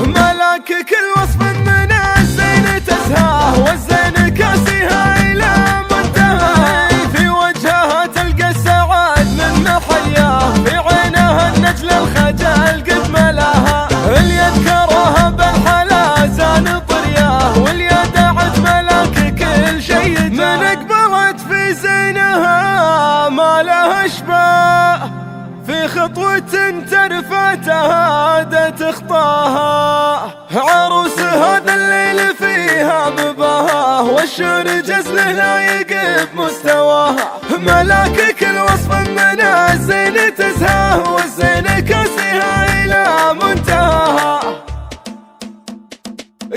ملاك كل وصف من الزين تزهاه، والزين كاسيها إلى منتهى. في وجهها تلقى السعاد من محياه، في عينها النجل الخجل قد ملاها. اليد كرهها بالحلا زان طرياه، واليد دعت ملاك كل شي من اقبلت في زينها ما لها اشباه. في خطوة ترفع تهادت خطاها، عروس هذا الليل فيها مباها، والشعر جزله لايق بمستواها. ملاك كل وصف من الزين تزهاه، والزين كاسيها إلى منتهاها.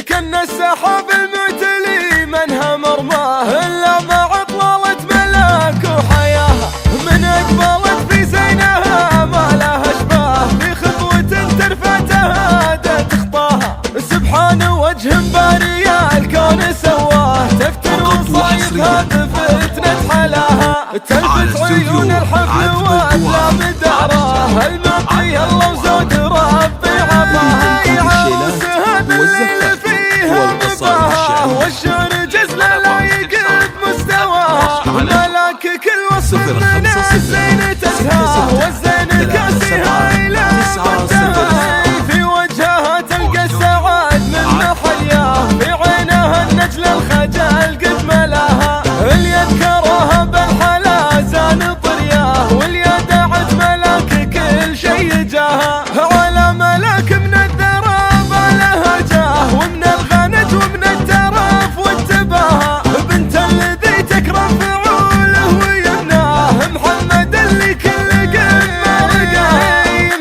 كان السحاب المعتلي منها مرماه، إلا مع طلالة ملاك وحياها. من أقبلت في زينها ما لها اشباه، في خطوة ترفع تهادت خطاها. سبحان وجه باري الكون سواه، تفتن وصايفها بفتنة حلاها. تلفت عيون الحفل وأفلام داراه، المعطي الله وزود ربي عطاها. عروس هذا الليل فيها مباها، والشعر جزله لايق بمستواها. ملاك كل وصف من الزين تزهاه، والزين كاسيها إلى منتهى. في وجهها تلقى السعاد من محياه، في عينها النجل الخجل قد ملاها. اليد كرهها بالحلا زان طرياه، واليد دعت ملاك كل شي جاها. على ملاك من الذراب لها جاه، ومن الغنج ومن الترف والتباهى. بنت الذي تكرم فعوله ويمناه، محمد اللي كل قمة رقاه.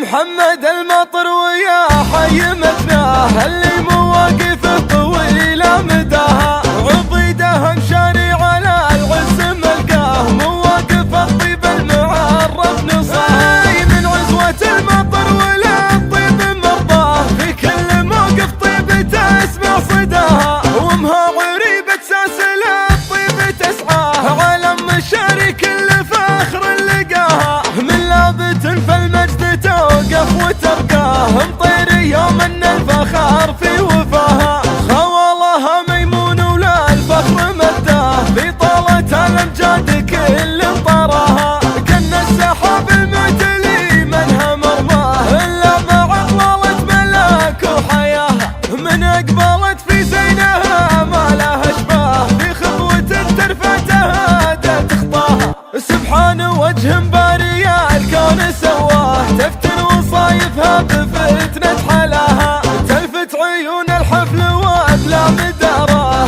محمد المطر ويا حي مثناه، اللي مواقفه طويلة مداها. عضيده مشاري على العز ملقاه، مواقف الطيب المعرف نصاه. من عزوة المطر ولا الطيب مرضاه، في كل موقف طيب تسمع صداها. وامها عريبة ساسل الطيب تسعاه، عالم مشاري كل فخر لقاها. من لابت فالمجد توقف وترقاه، مطير يوم ان الفخر في وفاها. خوالها ميمون ولا الفخر مداه، في طالة الامجاد كل طراها. كان السحاب المعتلي منها مرماه، الا مع طلالة ملاك وحياها. من اقبلت في زينها ما لها اشباه، في خطوة ترفع تهادت خطاها. سبحان وجه باري الكون سواه، تفتن وصايفها بفتنة حلاها. تلفت عيون الحفل وأفلام داراه.